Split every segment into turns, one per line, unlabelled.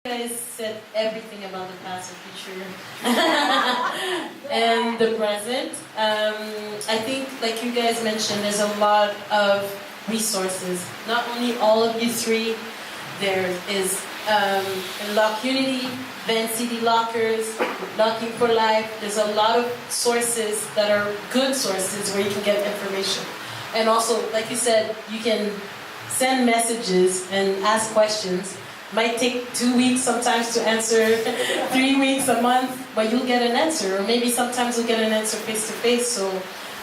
You guys said everything about the past and future and the present. I think, like you guys mentioned, there's a lot of resources. Not only all of you three, there is Lock Unity, Van CD Lockers, Locking for Life. There's a lot of sources that are good sources where you can get information. And also, like you said, you can send messages and ask questions. Might take 2 weeks sometimes to answer, 3 weeks, a month, but you'll get an answer. Or maybe sometimes you'll get an answer face to face. So,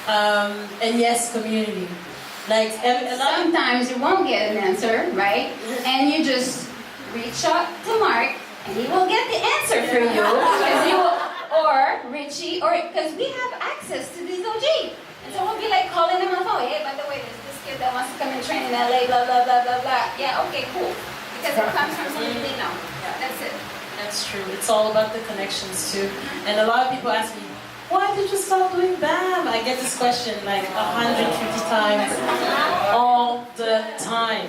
and yes, community. Like
sometimes you won't get an answer, right? And you just reach out to Mark, and he will get the answer for you, or Richie, or because we have access to these OG. And so we'll be like calling them on the phone. Hey, by the way, there's this kid that wants to come and train in LA, blah blah blah blah blah. Yeah, okay, cool. Because it comes from something they know. That's it.
That's true. It's all about the connections too. And a lot of people ask me, why did you stop doing BAM? I get this question like 150 times. All the time.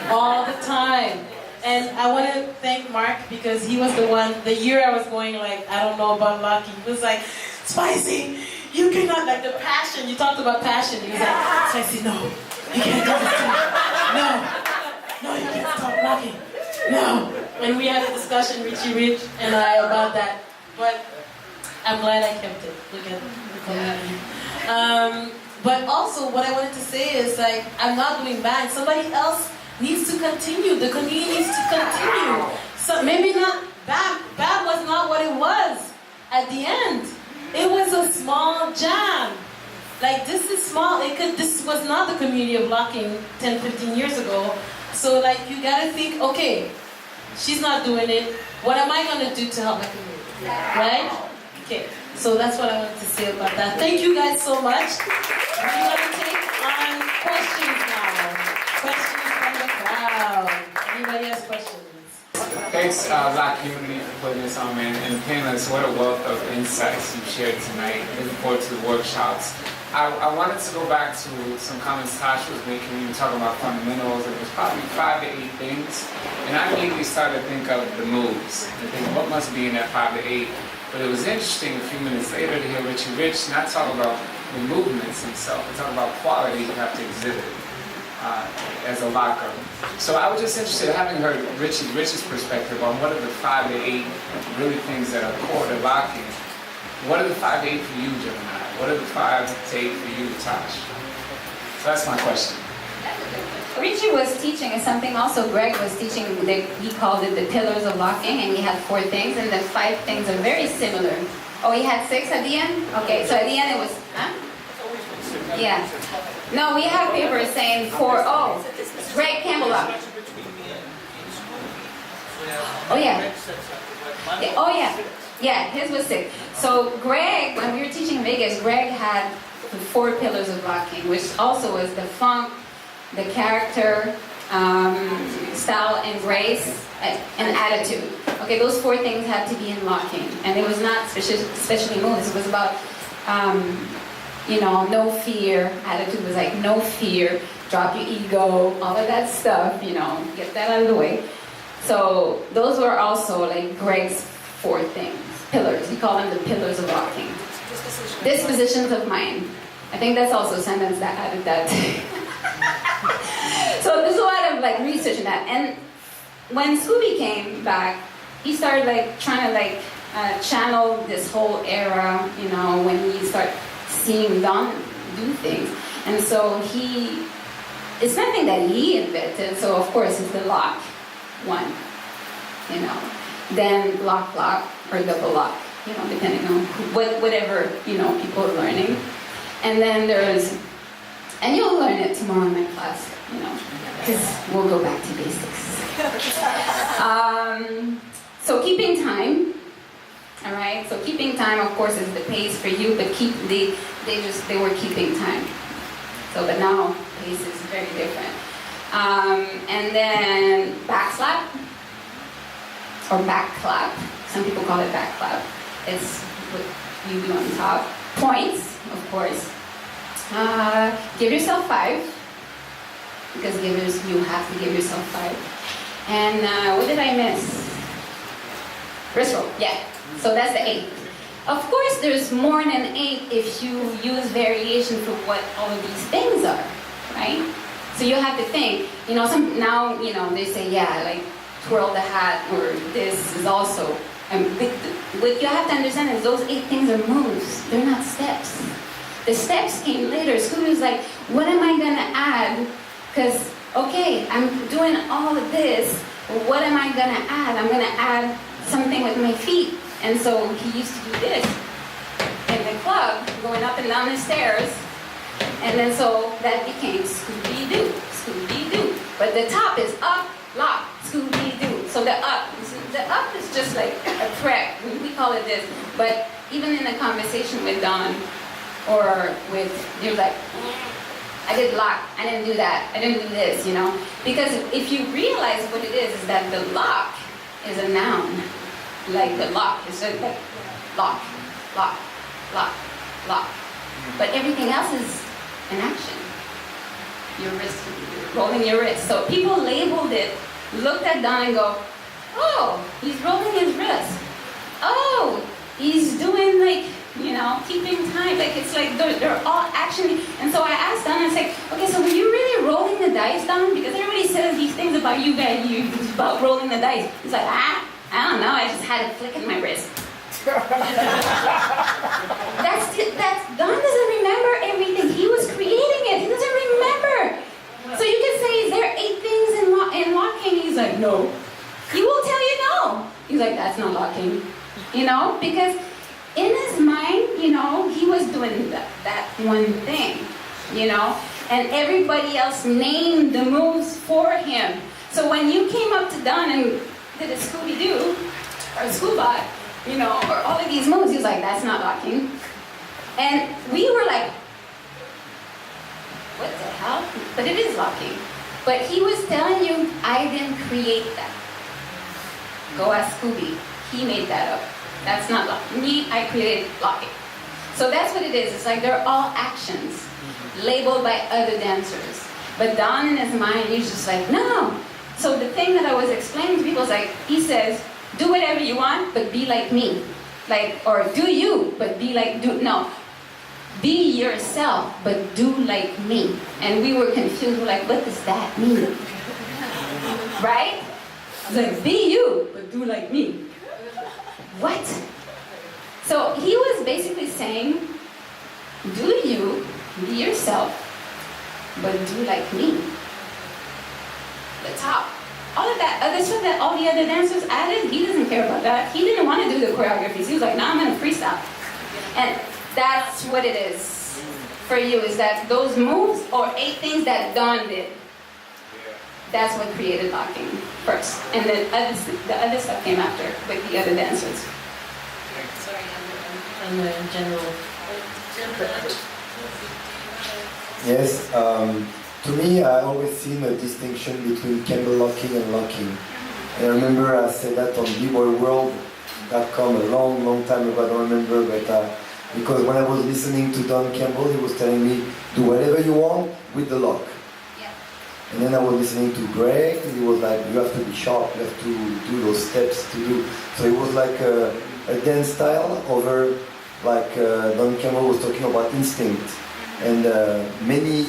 All the time. And I want to thank Mark because he was the one, the year I was going like, I don't know about Lucky, he was like, Spicy, you cannot, like the passion, you talked about passion. He was like, Spicy, no, you can't do this to me. No, you can't stop Lucky. No. And we had a discussion, Richie Rich and I, about that. But I'm glad I kept it. Look at the community. But also, what I wanted to say is, like, I'm not doing bad. Somebody else needs to continue. The community needs to continue. So maybe not bad. Bad was not what it was at the end. It was a small jam. Like, this is small. This was not the community of locking 10, 15 years ago. So, like, you gotta think, okay, she's not doing it. What am I gonna do to help my community? Right? Okay. So that's what I wanted to say about that. Thank you guys so much. We're gonna take on questions now. Questions from the crowd. Anybody has questions?
Thanks, Black Community, for putting this on, man. And panelists, what a wealth of insights you shared tonight. Looking forward to the workshops. I wanted to go back to some comments Tash was making when you were talking about fundamentals. It was probably 5 to 8 things. And I immediately started to think of the moves. And think, what must be in that 5 to 8? But it was interesting a few minutes later to hear Richie Rich not talk about the movements himself, but talk about quality you have to exhibit as a locker. So I was just interested, having heard Richie Rich's perspective on what are the 5 to 8 really things that are core to locking. What are the 5 to 8 for you, Gemini? What are the 5 to 8 for you, Tash? So that's my question.
Richie was teaching us something also. Greg was teaching, he called it the pillars of locking, and he had 4 things, and the 5 things are very similar. Oh, he had 6 at the end? Okay, so at the end it was, huh? Yeah. No, we have papers saying 4. Oh, Greg Campbell up. Oh, yeah. Oh, yeah. Yeah, his was 6. So Greg, when we were teaching in Vegas, Greg had the 4 pillars of locking, which also was the funk, the character, style and grace, and attitude. Okay, those 4 things had to be in locking. And it was not especially moves. It was about, you know, no fear. Attitude was like no fear, drop your ego, all of that stuff, you know, get that out of the way. So those were also like Greg's 4 things, pillars. He called them the pillars of locking. Dispositions of mind. I think that's also a sentence that added that. So there's a lot of like research in that. And when Scooby came back, he started like trying to like channel this whole era, you know, when he started seeing Don do things. And so it's something that he invented, so of course it's the lock one, you know. Then lock or double lock, you know, depending on whatever, you know, people are learning. And then and you'll learn it tomorrow in my class, you know, because we'll go back to basics. So keeping time, all right. So keeping time, of course, is the pace for you, but they were keeping time. So, but now pace is very different. And then back slap or back clap. Some people call it back clap. It's what you do on top. Points, of course. Give yourself 5, because you have to give yourself 5. And what did I miss? Wrist roll, yeah. So that's the 8. Of course, there's more than 8 if you use variation for what all of these things are, right? So you have to think, now, they say, yeah, like twirl the hat, or this is also, what you have to understand is those 8 things are moves, they're not steps. The steps came later. Scooby was like, what am I gonna add? Because, okay, I'm doing all of this, but what am I gonna add? I'm gonna add something with my feet. And so he used to do this in the club, going up and down the stairs. And then so that became Scooby-Doo, Scooby-Doo. But the top is up, lock, Scooby-Doo. So the up is just like a threat. We call it this. But even in a conversation with Don, or with, you're like, I did lock, I didn't do that, I didn't do this, Because if you realize what it is that the lock is a noun. Like the lock, it's just like lock, lock, lock, lock. But everything else is an action. Your wrist, rolling your wrist. So people labeled it, looked at Don and go, oh, he's rolling his wrist. Oh, he's doing like, keeping time. Like it's like they're all action. And so I asked Don, I said, okay, so were you really rolling the dice, Don? Because everybody says these things about you guys, about rolling the dice. He's like, I don't know, I just had a flick in my wrist. Don doesn't remember everything. He was creating it. He doesn't remember. So you can say, is there 8 things in locking? He's like, no. He will tell you no. He's like, that's not locking. Because in his mind, he was doing that one thing, and everybody else named the moves for him. So when you came up to Don and did a Scooby-Doo, or a Scoobot, or all of these moves, he was like, that's not locking. And we were like, what the hell? But it is locking. But he was telling you, I didn't create that. Go ask Scooby. He made that up. That's not locking. Me, I created locking. So that's what it is. It's like they're all actions labeled by other dancers. But Don in his mind, he's just like, no. So the thing that I was explaining to people is like, he says, do whatever you want, but be like me. Like, or do you, but be like, no. Be yourself, but do like me. And we were confused. We're like, what does that mean? Right? It's like, be you, but do like me. What? So he was basically saying, do you, be yourself, but do like me. The top. All of that other stuff that all the other dancers added, he doesn't care about that. He didn't want to do the choreographies. He was like, nah, I'm going to freestyle. And that's what it is for you, is that those moves or 8 things that Don did, that's what created locking first. And then the other stuff came after with the other dancers.
Sorry, I'm in general.
Yes, to me, I always seen a distinction between Campbell locking and locking. I remember I said that on bboyworld.com a long, long time ago. I don't remember, but because when I was listening to Don Campbell, he was telling me, do whatever you want with the lock.
Yeah.
And then I was listening to Greg, and he was like, you have to be sharp, you have to do those steps to do. So it was like a dance style over, like Don Campbell was talking about instinct. And many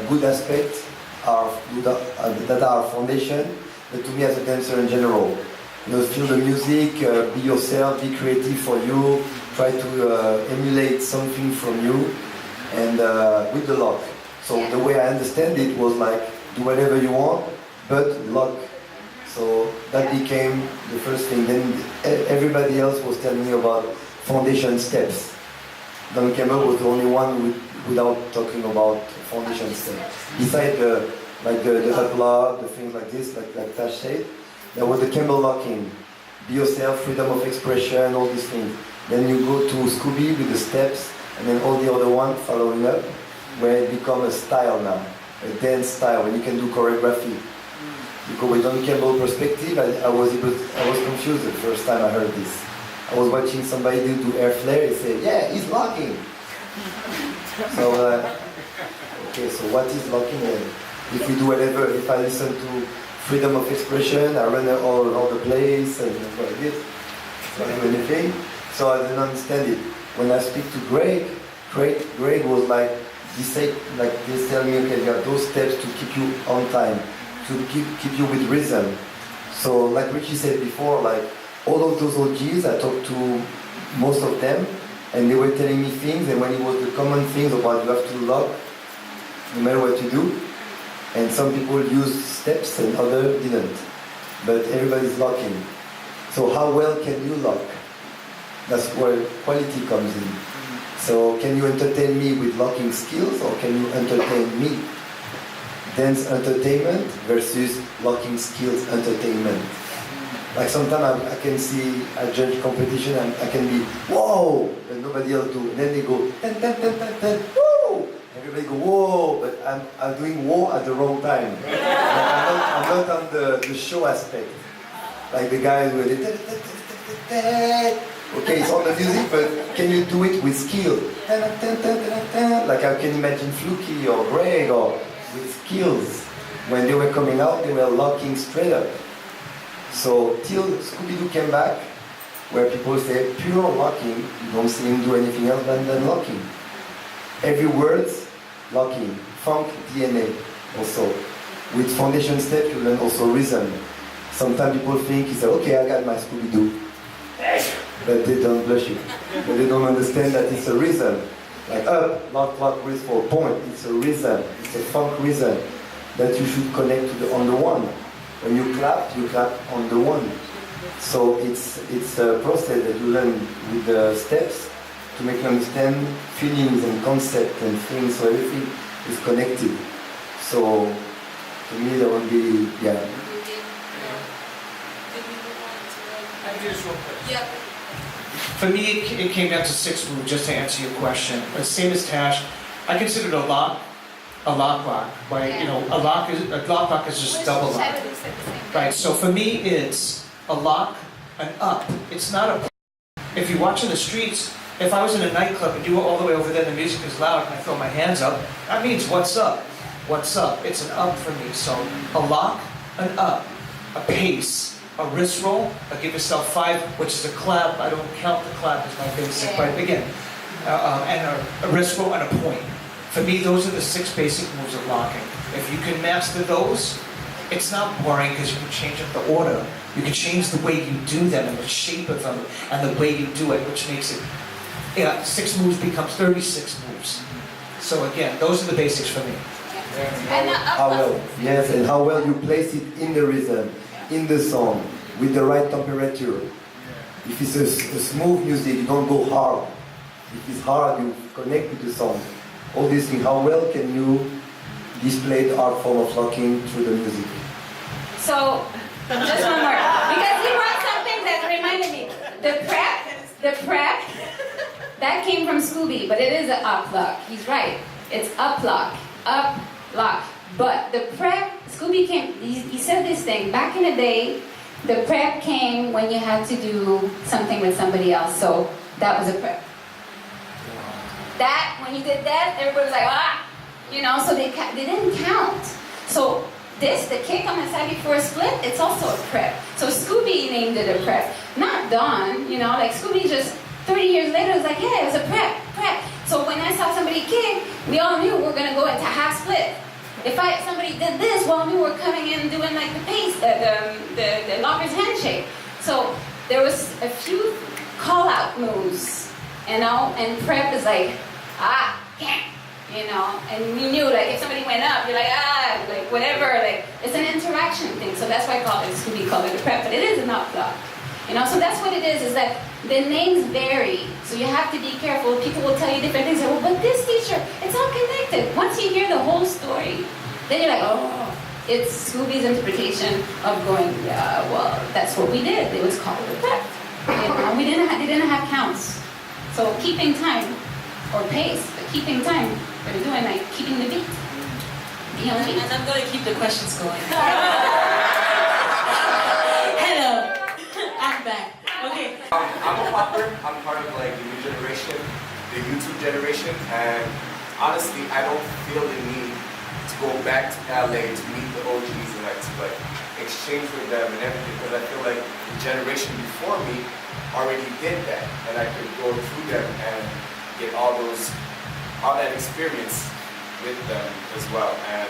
good aspects that are foundation, but to me as a dancer in general. Feel the music, be yourself, be creative for you, try to emulate something from you, and with the lock. So the way I understand it was like, do whatever you want, but lock. So that became the first thing. Then everybody else was telling me about foundation steps. Don Campbell was the only one without talking about foundation steps. Besides the up lock, the things like this, like Tash said, there was the Campbell locking. Be yourself, freedom of expression, all these things. Then you go to Scooby with the steps, and then all the other ones following up, where it becomes a style now, a dance style, when you can do choreography. Because with Don Campbell perspective, I was confused the first time I heard this. I was watching somebody do air flare, and say, yeah, he's locking. So, okay, so what is locking? If we do whatever, if I listen to freedom of expression, I run all the place and like this. don't do anything. So I didn't understand it. When I speak to Greg was like, they tell me, okay, you have those steps to keep you on time, to keep you with rhythm. So like Richie said before, like all of those OGs, I talked to most of them, and they were telling me things, and when it was the common things about you have to lock, no matter what you do, and some people use steps and others didn't. But everybody's locking. So how well can you lock? That's where quality comes in. So can you entertain me with locking skills, or can you entertain me? Dance entertainment versus locking skills entertainment. Like sometimes I can see a judge competition and I can be, whoa, but nobody else do. And then they go, ten, ten, ten, ten, ten, whoa! Everybody go, whoa, but I'm doing whoa at the wrong time. I'm not on the show aspect. Like the guy who did, okay, it's on the music, but can you do it with skill? Like I can imagine Fluky or Greg or with skills. When they were coming out, they were locking straight up. So till Scooby-Doo came back, where people say pure locking, you don't see him do anything else than locking. Every word's locking. Funk DNA also. With foundation step, you learn also rhythm. Sometimes people think, you say, okay, I got my Scooby-Doo. But they don't blush it. But they don't understand that it's a rhythm. Like up, lock, wrist for point. It's a rhythm. It's a funk rhythm that you should connect to on the one. When you clap on the one. So it's a process that you learn with the steps to make you understand feelings and concepts and things, so everything is connected. So to me that would be, yeah.
Yep.
For me, it came down to 6 moves, just to answer your question. The same as TASH. I consider it a lock lock. Right? You know, a lock is just double lock. Right. So for me, it's a lock, an up. It's not a. If you watch in the streets, if I was in a nightclub and you were all the way over there, the music is loud, and I throw my hands up, that means what's up? What's up? It's an up for me. So a lock, an up, a pace, a wrist roll. I give yourself 5, which is a clap. I don't count the clap as my basic, but again, and a wrist roll and a point. For me, those are the 6 basic moves of locking. If you can master those, it's not boring because you can change up the order. You can change the way you do them and the shape of them and the way you do it, which makes it, 6 moves becomes 36 moves. So again, those are the basics for me.
How well, yes, and how well you place it in the rhythm, in the song, with the right temperature. If it's a smooth music, you don't go hard. If it's hard, you connect with the song. All these things, how well can you display the art form of locking through the music?
So, just one more. Because he brought something that reminded me. The prep, that came from Scooby, but it is an up lock. He's right. It's up lock. But the prep, Scooby came, he said this thing, back in the day, the prep came when you had to do something with somebody else, so that was a prep. That, when you did that, everybody was like, ah! You know, so they didn't count. So this, the kick on the side before a split, it's also a prep. So Scooby named it a prep. Not Don, you know, like Scooby just 30 years later was like, yeah, it was a prep. So when I saw somebody kick, we all knew we were going to go into half split. If somebody did this, well, we were coming in doing like the pace, the locker's handshake. So there was a few call-out moves, you know, and prep is like, you know, and we knew like if somebody went up, you're like, like whatever, like it's an interaction thing. So that's why Scooby called it a prep, but it is an up lock. You know, so that's what it is that the names vary. So you have to be careful. People will tell you different things. Well, but this teacher, it's all connected. Once you hear the whole story, then you're like, oh, it's Scooby's interpretation of going, yeah, well, that's what we did. It was called a prep. You know, they didn't have counts. So keeping time, or pace, but keeping time, we're doing like keeping the beat.
And I'm going to keep the questions going. Hello. I'm back. Okay.
I'm a popper. I'm part of like the new generation, the YouTube generation, and honestly, I don't feel the need to go back to LA to meet the OGs and like to like exchange with them and everything, because I feel like the generation before me already did that, and I could go through them and get all that experience with them as well. And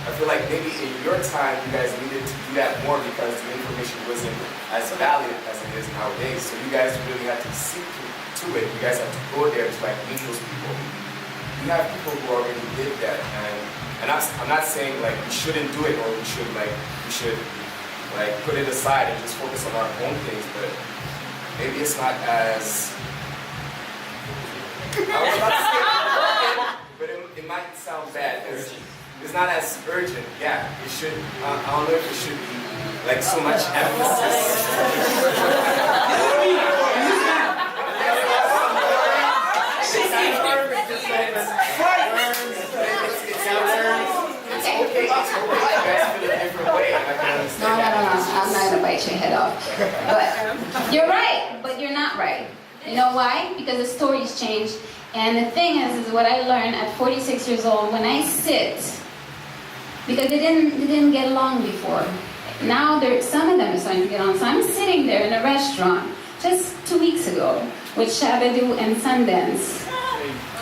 I feel like maybe in your time you guys needed to do that more because the information wasn't as valid as it is nowadays. So you guys really had to seek to it. You guys have to go there to like meet those people. You have people who already did that, and I'm not saying like we shouldn't do it or we should put it aside and just focus on our own things, but maybe it's not as I was about to say urgent, but it might sound bad. It's not as urgent. Yeah, it should. I don't know if it should be like so much emphasis.
No, I'm not gonna bite your head off. But you're right, but you're not right. You know why? Because the stories change. And the thing is what I learned at 46 years old, when I sit, because they didn't get along before. Now some of them are starting to get on. So I'm sitting there in a restaurant just 2 weeks ago with Shabadoo and Sundance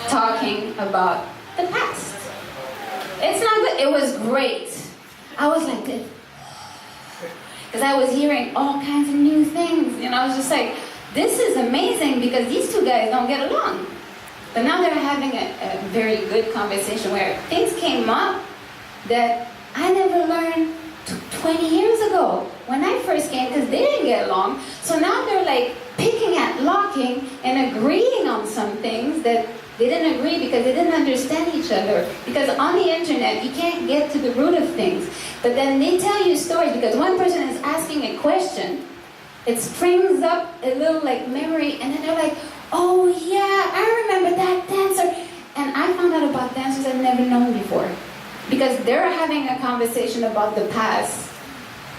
talking about the past. It's not good. It was great. I was like this. Because I was hearing all kinds of new things. You know, I was just like, this is amazing because these two guys don't get along. But now they're having a very good conversation where things came up that I never learned 20 years ago when I first came because they didn't get along. So now they're like picking at locking and agreeing on some things that they didn't agree because they didn't understand each other. Because on the internet, you can't get to the root of things. But then they tell you stories because one person is asking a question. It springs up a little like memory and then they're like, oh yeah, I remember that dancer. And I found out about dancers I've never known before. Because they're having a conversation about the past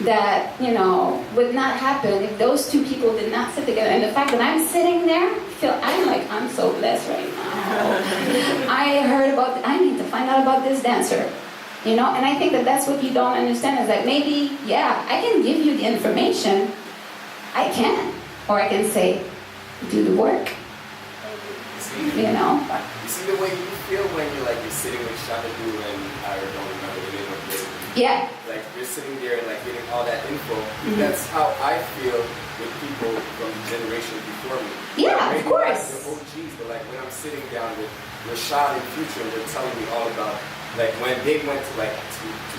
that, you know, would not happen if those two people did not sit together. And the fact that I'm sitting there, I'm so blessed right now. I need to find out about this dancer. You know, and I think that that's what you don't understand is that maybe, yeah, I can give you the information. I can. Or I can say, do the work. You know?
You see the way you feel when you're sitting with Shabadoo and I don't remember the name of it.
Yeah.
Like you're sitting there and like getting all that info. Mm-hmm. That's how I feel with people from the generation before me.
Yeah,
like,
of course.
The OGs, but like when I'm sitting down with Rashad and Future, they're telling me all about like when they went to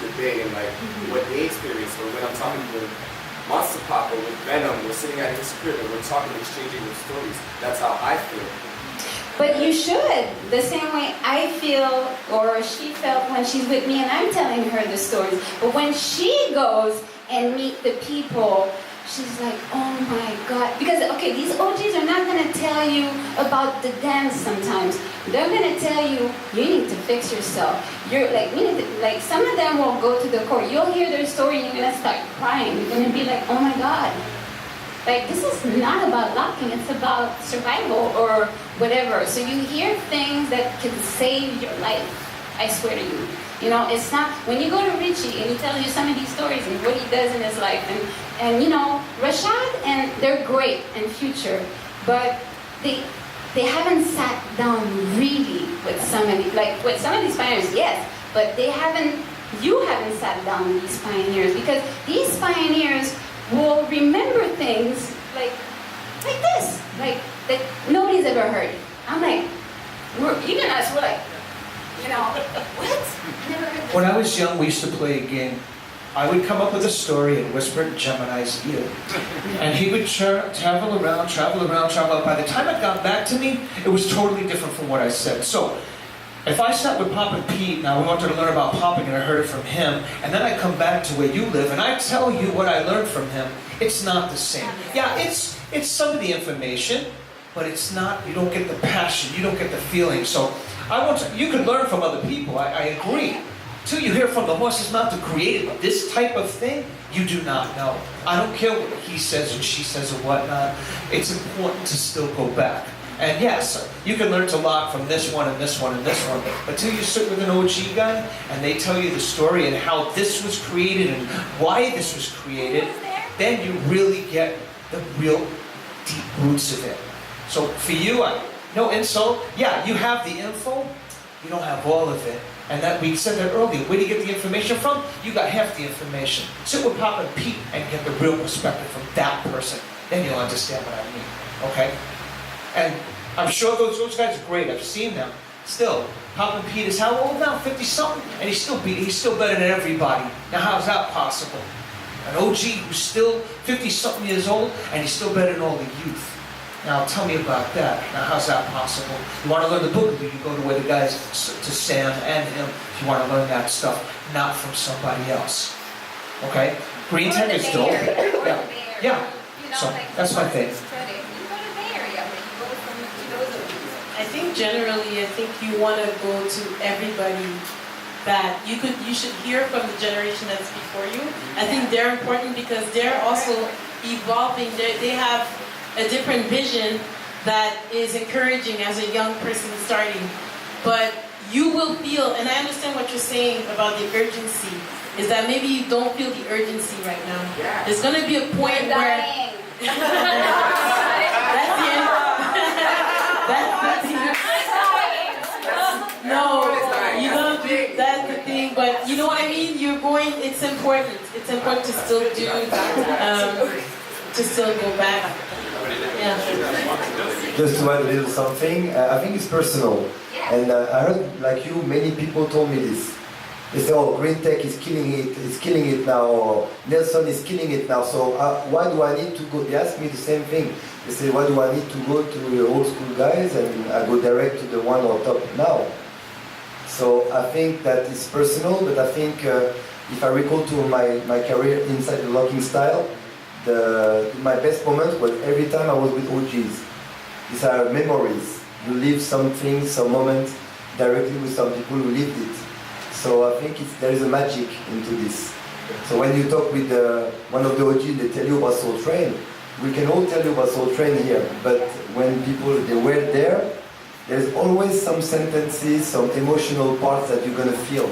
the Bay and like what they experienced, or when I'm talking to Monster Papa with Venom, we're sitting at his crib and we're talking, exchanging those stories. That's how I feel.
But you should, the same way I feel, or she felt when she's with me and I'm telling her the stories. But when she goes and meet the people, she's like, oh my God. Because, okay, these OGs are not going to tell you about the dance sometimes. They're going to tell you, you need to fix yourself. You're like, some of them will go to the core. You'll hear their story and you're going to start crying. You're going to be like, oh my God. Like, this is not about locking, it's about survival or whatever. So you hear things that can save your life, I swear to you. You know, it's not, when you go to Richie and he tells you some of these stories and what he does in his life, and you know, Rashad, and they're great in Future, but they haven't sat down really with some of these pioneers, yes, but you haven't sat down with these pioneers, because these pioneers will remember things like this, like that nobody's ever heard. I'm like, even us, we're like, you know, what? Never heard this.
When I was young, we used to play a game. I would come up with a story and whisper it in Gemini's ear. And he would travel around. By the time it got back to me, it was totally different from what I said. So, if I sat with Pop and Pete, now we wanted to learn about popping and I heard it from him, and then I come back to where you live and I tell you what I learned from him, it's not the same. Yeah, it's some of the information, but it's not, you don't get the passion, you don't get the feeling. So you could learn from other people, I agree. Till you hear from the horse's mouth to create this type of thing, you do not know. I don't care what he says and she says or whatnot. It's important to still go back. And yes, you can learn to lock from this one and this one and this one, but till you sit with an OG guy and they tell you the story and how this was created and why this was created, then you really get the real deep roots of it. So for you, no insult, yeah, you have the info, you don't have all of it. And that we said that earlier, where do you get the information from? You got half the information. Sit with Pop and Pete and get the real perspective from that person. Then you'll understand what I mean, okay? And I'm sure those guys are great, I've seen them. Still, Pop and Pete is how old now? 50-something? And he's still better than everybody. Now how's that possible? An OG who's still 50-something years old and he's still better than all the youth. Now tell me about that. Now how's that possible? You want to learn the book, you go to where the guys, to Sam and him, if you want to learn that stuff, not from somebody else. Okay? Green Tech is dope. Yeah. Yeah. So that's my thing.
I think generally, I think you want to go to everybody that you should hear from the generation that's before you. I think they're important because they're also evolving. They have a different vision that is encouraging as a young person starting. But you will feel, and I understand what you're saying about the urgency, is that maybe you don't feel the urgency right now. Yeah. There's going to be a point where... That's the end. That's the thing. No, you don't do, that's the thing, but you know what I mean? You're going, it's important. It's important to still do, to still go back. Yeah.
Just to add a little something, I think it's personal. And I heard, like you, many people told me this. They say, oh, Green Tech is killing it now, or Nelson is killing it now, so why do I need to go? They ask me the same thing. They say, why do I need to go to the old school guys and I go direct to the one on top now? So I think that it's personal, but I think if I recall to my career inside the locking style, my best moment was every time I was with OGs. These are memories. You live something, some moments directly with some people who lived it. So I think there is a magic into this. So when you talk with one of the OGs, they tell you about Soul Train. We can all tell you about Soul Train here, but when people, they were there, there's always some sentences, some emotional parts that you're going to feel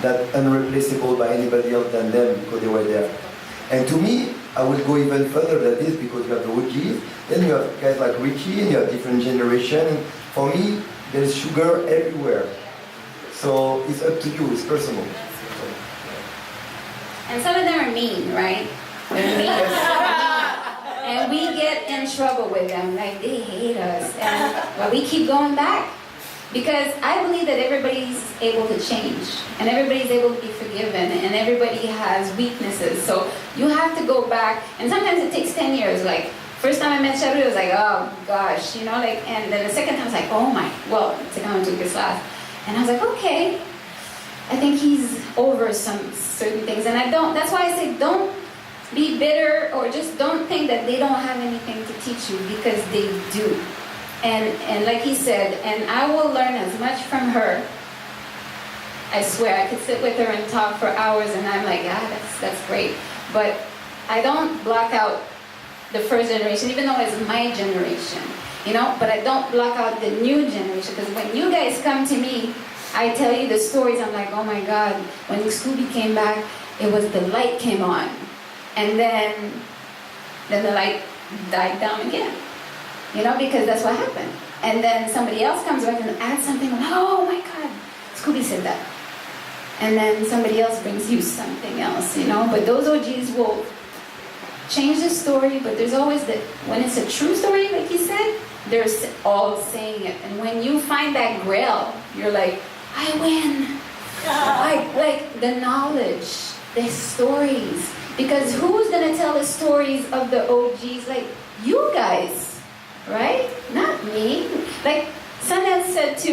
that unreplaceable by anybody else than them because they were there. And to me, I will go even further than this because you have the OGs, then you have guys like Richie, and you have different generations. For me, there's sugar everywhere. So it's up to you, it's personal.
And some of them are mean, right? They're mean. And we get in trouble with them, like they hate us. But we keep going back. Because I believe that everybody's able to change. And everybody's able to be forgiven. And everybody has weaknesses. So you have to go back. And sometimes it takes 10 years. Like, first time I met Shadow, it was like, oh gosh, you know, like, and then the second time I was like, oh my, well, the second time I took this class. And I was like, okay, I think he's over some certain things. And I don't, that's why I say don't be bitter or just don't think that they don't have anything to teach you because they do. And like he said, and I will learn as much from her. I swear, I could sit with her and talk for hours and I'm like, that's great. But I don't block out the first generation, even though it's my generation. You know, but I don't block out the new generation because when you guys come to me, I tell you the stories, I'm like, oh my God, when Scooby came back, it was the light came on. And then the light died down again. You know, because that's what happened. And then somebody else comes back and adds something, like, oh my God, Scooby said that. And then somebody else brings you something else, you know. But those OGs will change the story, but there's always when it's a true story, like he said, they're all saying it. And when you find that grail, you're like, I win. like the knowledge, the stories. Because who's going to tell the stories of the OGs? Like, you guys, right? Not me. Like, Sana said this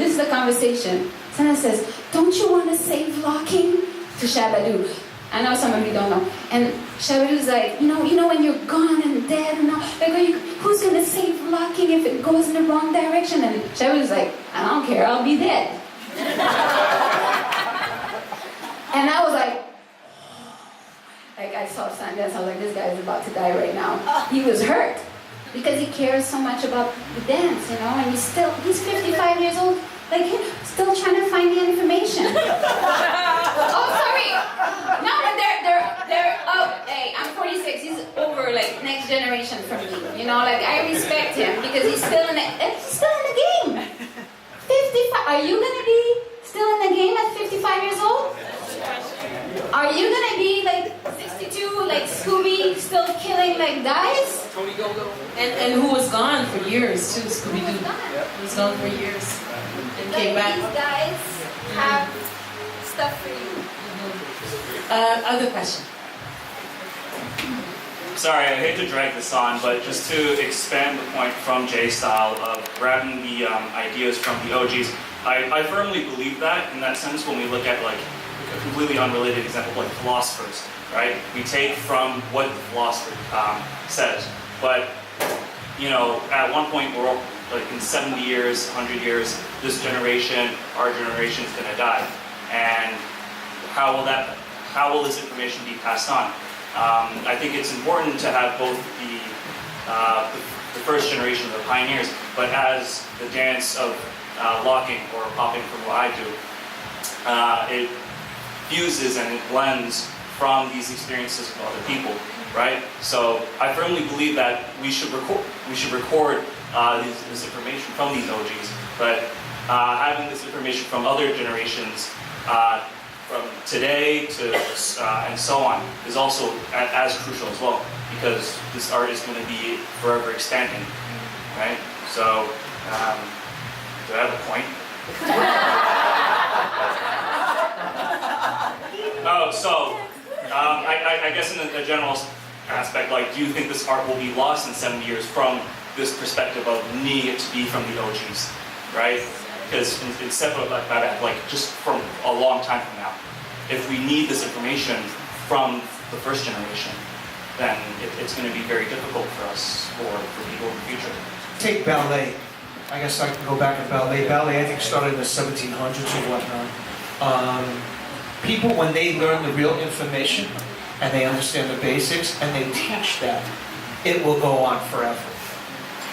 is the conversation. Sana says, don't you want to save locking? To Shabadoo. I know some of you don't know. And Shabadoo's like, you know when you're gone and dead and all, like, who's going to save locking if it goes in the wrong direction? And Shabadoo's like, I don't care, I'll be dead. And I was like I saw Sundance, I was like, this guy's about to die right now. He was hurt. because he cares so much about the dance, you know, and he's 55 years old, like, still trying to find the information. Oh, sorry. No, but hey, I'm 46, he's over, like, next generation for me, you know, like, I respect him because he's still in the game. 55, are you gonna be still in the game at 55 years old? Are you gonna be like 62, like Scooby, still killing like guys?
And who was gone for years too, Scooby-Doo. He was gone for years and came back.
These guys have stuff for you.
Other question.
Sorry, I hate to drag this on, but just to expand the point from Jay's style of grabbing the ideas from the OGs, I firmly believe that in that sense when we look at like a completely unrelated example like philosophers, right? We take from what the philosopher says, but you know, at one point we're like in 70 years, 100 years, this generation, our generation is going to die, and how will this information be passed on? I think it's important to have both the first generation of the pioneers, but as the dance of locking or popping from what I do, it fuses and it blends from these experiences of other people, right? So I firmly believe that we should record this information from these OGs, but having this information from other generations, from today to and so on, is also as crucial as well, because this art is going to be forever expanding, right? So, do I have a point? Oh, so, I guess in a general aspect, like, do you think this art will be lost in 70 years from this perspective of needing it to be from the OGs, right? Because it's separate like that, like just from a long time from now. If we need this information from the first generation, then it's going to be very difficult for us, for people in the future.
Take ballet. I guess I can go back to ballet. Ballet, I think, started in the 1700s or whatnot. People, when they learn the real information and they understand the basics and they teach that, it will go on forever.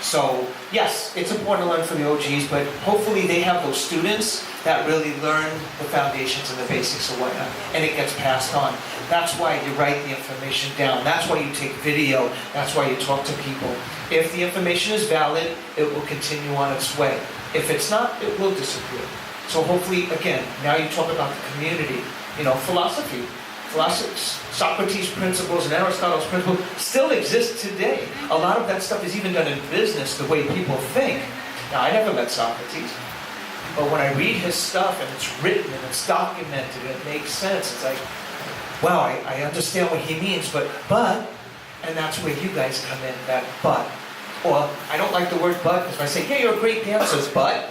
So, yes, it's important to learn from the OGs, but hopefully they have those students that really learn the foundations and the basics of whatnot, and it gets passed on. That's why you write the information down. That's why you take video. That's why you talk to people. If the information is valid, it will continue on its way. If it's not, it will disappear. So hopefully, again, now you talk about the community, you know, philosophy, Socrates' principles and Aristotle's principles still exist today. A lot of that stuff is even done in business, the way people think. Now, I never met Socrates, but when I read his stuff and it's written and it's documented and it makes sense, it's like, wow, I understand what he means, but, and that's where you guys come in, that but. Or, I don't like the word but, because if I say, yeah, you're a great dancer, but,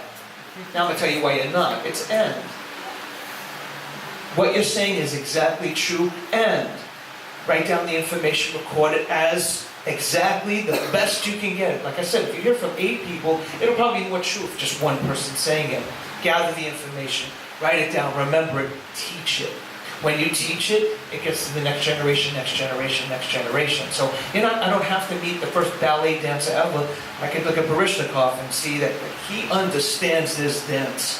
now I'm going to tell you why you're not. It's and. What you're saying is exactly true, and write down the information, record it as exactly the best you can get. Like I said, if you hear from 8 people, it'll probably be more true if just one person saying it. Gather the information, write it down, remember it, teach it. When you teach it, it gets to the next generation, next generation, next generation. So I don't have to meet the first ballet dancer ever. I can look at Baryshnikov and see that he understands this dance,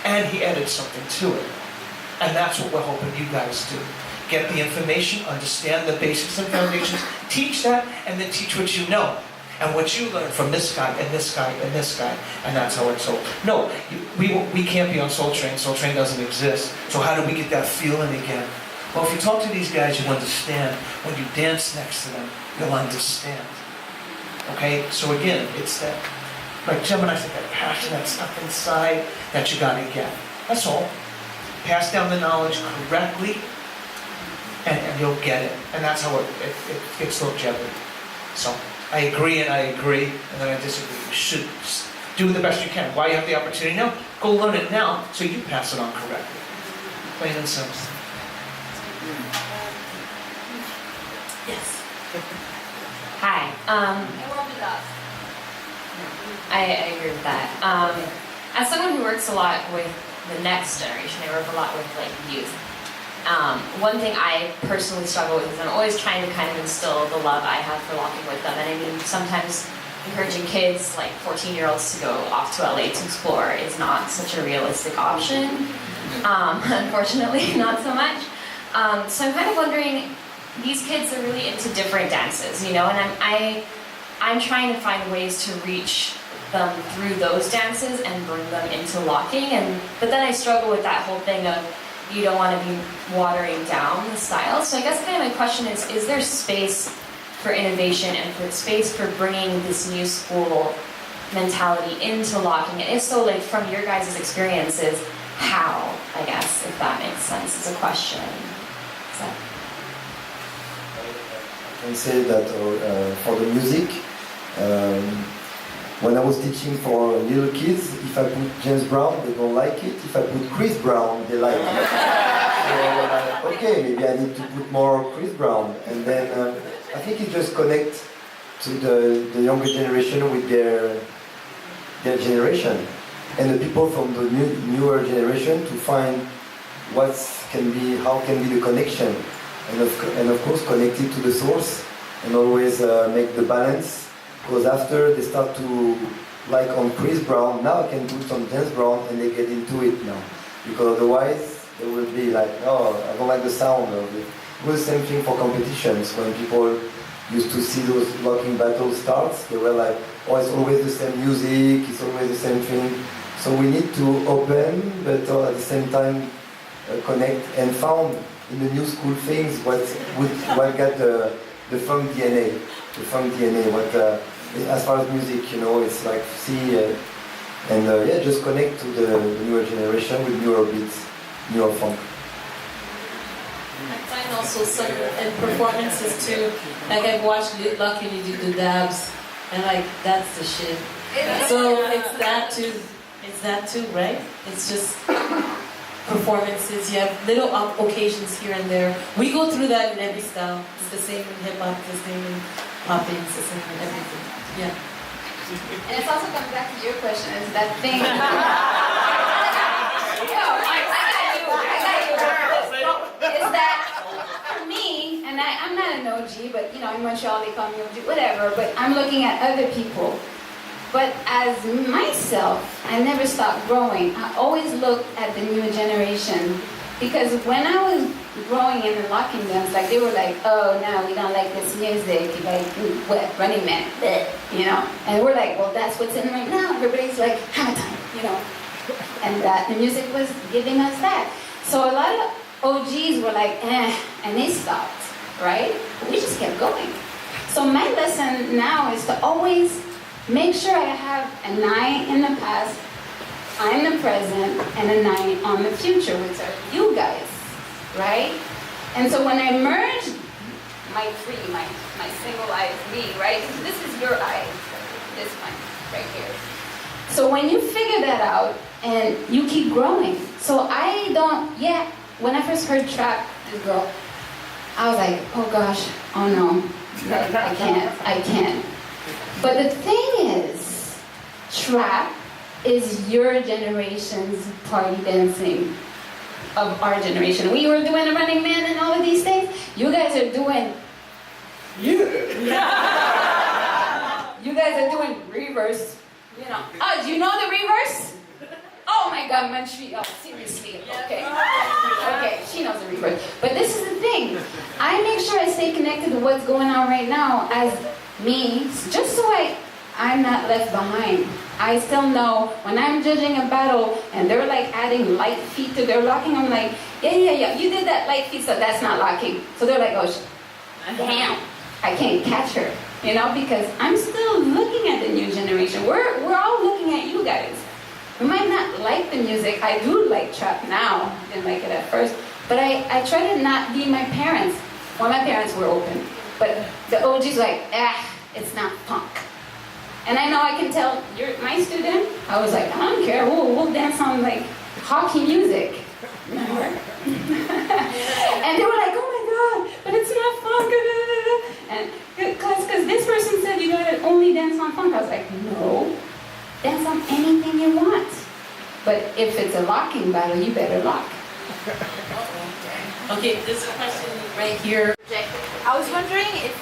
and he added something to it. And that's what we're hoping you guys do. Get the information, understand the basics and foundations, teach that, and then teach what you know. And what you learn from this guy, and this guy, and this guy. And that's how it's sold. No, we can't be on Soul Train. Soul Train doesn't exist. So how do we get that feeling again? Well, if you talk to these guys, you understand. When you dance next to them, you'll understand. Okay? So again, it's that, like GEMINI said, that passion, that stuff inside that you gotta get. That's all. Pass down the knowledge correctly, and you'll get it. And that's how it gets longevity. So I agree and I agree, and then I disagree. You should do the best you can. While you have the opportunity now, go learn it now so you pass it on correctly. Plain and simple.
Yes.
Hi.
It won't be lost.
I agree with that. As someone who works a lot with the next generation, I work a lot with like youth. One thing I personally struggle with is I'm always trying to kind of instill the love I have for locking with them. And I mean, sometimes encouraging kids, like 14-year-olds, to go off to LA to explore is not such a realistic option. Unfortunately, not so much. So I'm kind of wondering, these kids are really into different dances, you know, and I'm trying to find ways to reach them through those dances and bring them into locking. But then I struggle with that whole thing of you don't want to be watering down the style. So I guess kind of my question is there space for innovation and for space for bringing this new school mentality into locking? And if so, like from your guys' experiences, how, I guess, if that makes sense, is a question. So.
I can say that for the music, when I was teaching for little kids, if I put James Brown, they don't like it. If I put Chris Brown, they like it. So, okay, maybe I need to put more Chris Brown. And then I think it just connects to the younger generation with their generation. And the people from the newer generation to find how can be the connection. And of course connect it to the source and always make the balance. Because after they start to like on Chris Brown, now I can put some James Brown and they get into it now. Because otherwise they will be like, oh, I don't like the sound of it. It was the same thing for competitions. When people used to see those locking battles starts, they were like, oh, it's always the same music, it's always the same thing. So we need to open, but at the same time connect and found in the new school things what got the funk DNA. The funk DNA, as far as music, you know, it's like just connect to the newer generation with newer beats, newer funk.
I find also some in performances too, like I've watched Lucky do the dabs, and like that's the shit. So it's that too, right? It's just performances, you have little occasions here and there. We go through that in every style. It's the same in hip-hop, the same in popping, it's the same in everything. Yeah.
And it's also comes back to your question, is that thing. I got you. Is that for me, and I'm not an OG, but you know, in Montreal they call me OG, whatever, but I'm looking at other people. But as myself, I never stopped growing. I always looked at the new generation. Because when I was growing in the locking dance, like they were like, oh no, we don't like this music, like what, Running Man, bleh, you know? And we're like, well, that's what's in right now. Everybody's like, hammer time, you know? And the music was giving us that. So a lot of OGs were like, and they stopped, right? We just kept going. So my lesson now is to always make sure I have an eye in the past, I'm the present, and an eye on the future, which are you guys, right? And so when I merge my single eye is me, right? This is your eye, this one, right here. So when you figure that out, and you keep growing. So I don't, when I first heard trap, this girl, I was like, oh gosh, oh no, I can't. But the thing is, trap is your generation's party dancing of our generation. We were doing the Running Man and all of these things. You guys are doing, you guys are doing reverse. You know, oh, do you know the reverse? Oh my God, Montreal, seriously, okay. Okay, she knows the reverse. But this is the thing. I make sure I stay connected to what's going on right now as me, just so I'm not left behind. I still know when I'm judging a battle and they're like adding light feet to their locking, I'm like, yeah, you did that light feet, so that's not locking. So they're like, oh, damn, I can't catch her, you know, because I'm still looking at the new generation. We're all looking at you guys. We might not like the music. I do like trap now. Didn't like it at first. But I try to not be my parents. Well, my parents were open. But the OG's like, it's not punk. And I know I can tell you're my student. I was like, I don't care. We'll dance on like hockey music. Remember? And they were like, oh my God, but it's not funk. And because this person said you gotta only dance on funk. I was like, no. Dance on anything you want. But if it's a locking battle, you better lock.
Okay, this question right here.
I was wondering if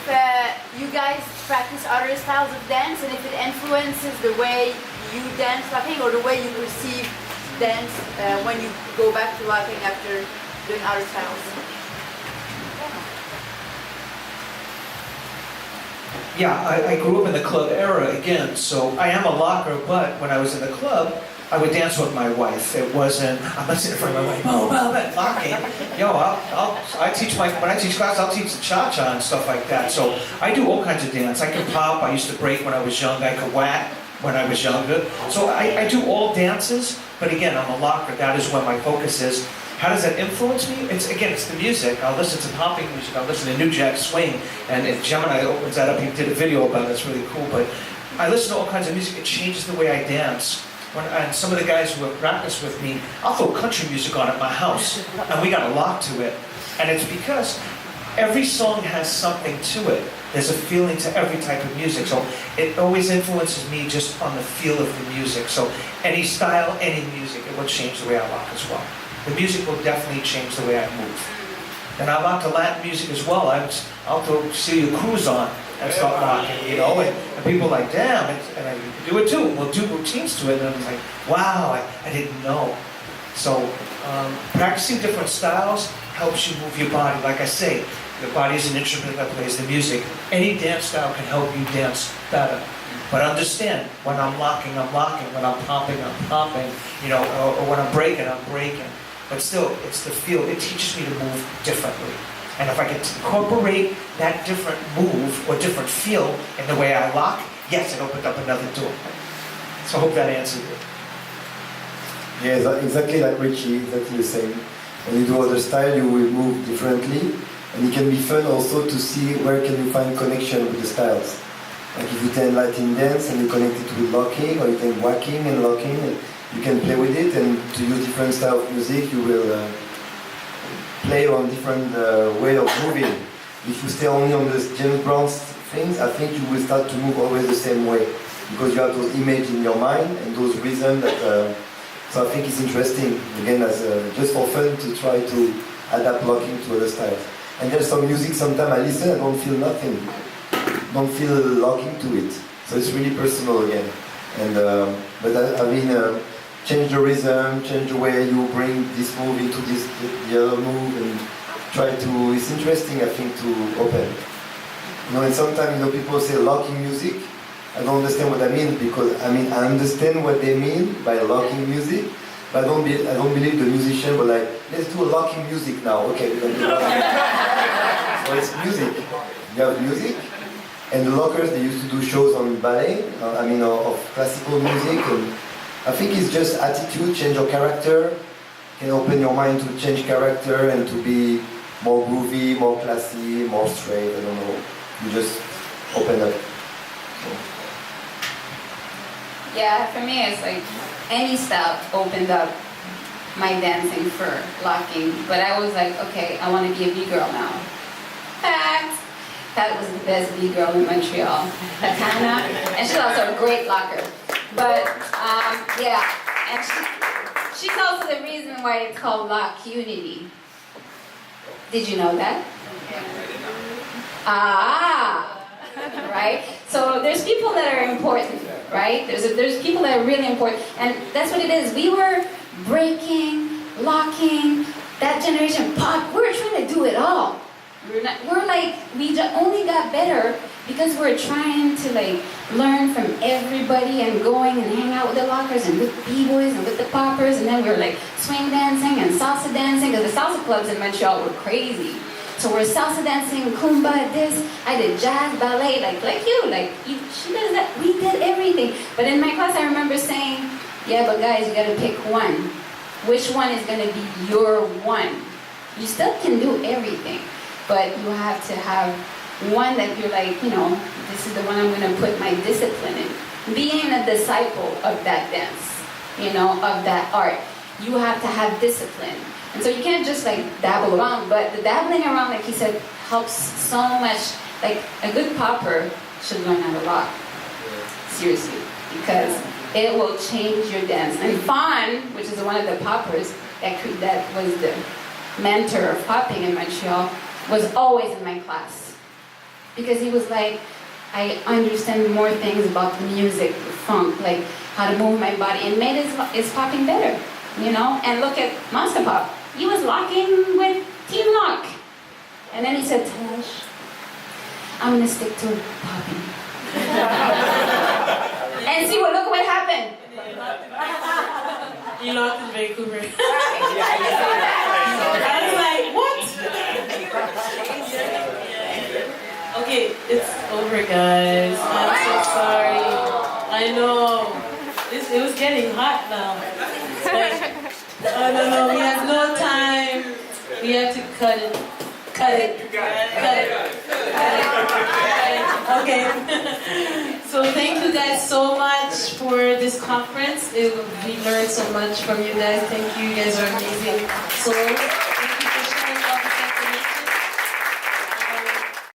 you guys practice other styles of dance and if it influences the way you dance locking or the way you perceive dance when you go back to locking after doing other styles.
Yeah, I grew up in the club era again, so I am a locker, but when I was in the club, I would dance with my wife. It wasn't, I'm not sitting in front of my wife, locking. Yo, I teach when I teach class, I'll teach the cha-cha and stuff like that. So I do all kinds of dance. I can pop, I used to break when I was young, I could whack when I was younger. So I do all dances, but again, I'm a locker. That is where my focus is. How does that influence me? It's the music. I'll listen to popping music, I'll listen to New Jack Swing, and if GEMINI opens that up, he did a video about it, it's really cool. But I listen to all kinds of music, it changes the way I dance. And some of the guys who have practiced with me, I'll throw country music on at my house, and we got a lock to it. And it's because every song has something to it. There's a feeling to every type of music, so it always influences me just on the feel of the music. So any style, any music, it will change the way I lock as well. The music will definitely change the way I move. And I lock to Latin music as well. I'll throw Celia Cruz on and start locking, you know, and people are like, damn, and I do it too. We'll do routines to it, and I'm like, wow, I didn't know. So practicing different styles helps you move your body. Like I say, the body is an instrument that plays the music. Any dance style can help you dance better. But understand, when I'm locking, I'm locking. When I'm popping, you know, or when I'm breaking, I'm breaking. But still, it's the feel. It teaches me to move differently. And if I can incorporate that different move or different feel in the way I lock, yes, it opened up another door. So I hope that answered it.
Yeah, exactly like Richie, exactly the same. When you do other style, you will move differently. And it can be fun also to see where can you find connection with the styles. Like if you take Latin dance and you connect it with locking, or you take whacking and locking, you can play with it, and to use different style of music, you will play on different way of moving. If you stay only on the James Brown's things, I think you will start to move always the same way, because you have those images in your mind and those rhythms that. So I think it's interesting, again, as just for fun, to try to adapt locking to other styles. And there's some music, sometimes I listen, I don't feel nothing. Don't feel locking to it. So it's really personal again. And but I mean, change the rhythm, change the way you bring this move into the other move, and try to. It's interesting, I think, to open. You know, and sometimes people say locking music. I don't understand what I mean, because I understand what they mean by locking music, but I don't believe the musician were like, let's do a locking music now. Okay, we're gonna do locking. So it's music. You have music. And the lockers, they used to do shows on ballet, of classical music, and I think it's just attitude, change your character, can open your mind to change character and to be more groovy, more classy, more straight, I don't know. You just open up. So.
Yeah, for me it's like any style opened up my dancing for locking, but I was like, okay, I want to be a B-girl now. Fact. That was the best B-girl in Montreal, Katana, and she's also a great locker. But yeah, and she's also the reason why it's called Lock Unity. Did you know that? Ah, right? So there's people that are important, right? There's people that are really important, and that's what it is. We were breaking, locking, that generation pop, we were trying to do it all. We only got better because we're trying to learn from everybody and going and hang out with the lockers and with B-boys and with the poppers, and then we were swing dancing and salsa dancing, because the salsa clubs in Montreal were crazy. So we're salsa dancing, kumba, this, I did jazz, ballet, she does that, we did everything. But in my class I remember saying, yeah, but guys, you gotta pick one. Which one is gonna be your one? You still can do everything, but you have to have one that you're this is the one I'm going to put my discipline in. Being a disciple of that dance, of that art, you have to have discipline. And so you can't just dabble around, but the dabbling around, like he said, helps so much. A good popper should learn how to lock. Seriously, because it will change your dance. And Fawn, which is one of the poppers, that was the mentor of popping in Montreal, was always in my class. Because he was like, I understand more things about the music, the funk, like how to move my body, and made his popping better, you know? And look at Monster Pop. He was locking with Team Lock. And then he said, Tash, I'm gonna stick to popping. And see look what happened.
You locked in Vancouver. I was like, what? Okay, it's over, guys. I'm so sorry. I know. It was getting hot now. Like, oh no, we have no time. We have to cut it. Cut it. Cut it. Okay. So thank you guys so much for this conference. We learned so much from you guys. Thank you. You guys are amazing souls.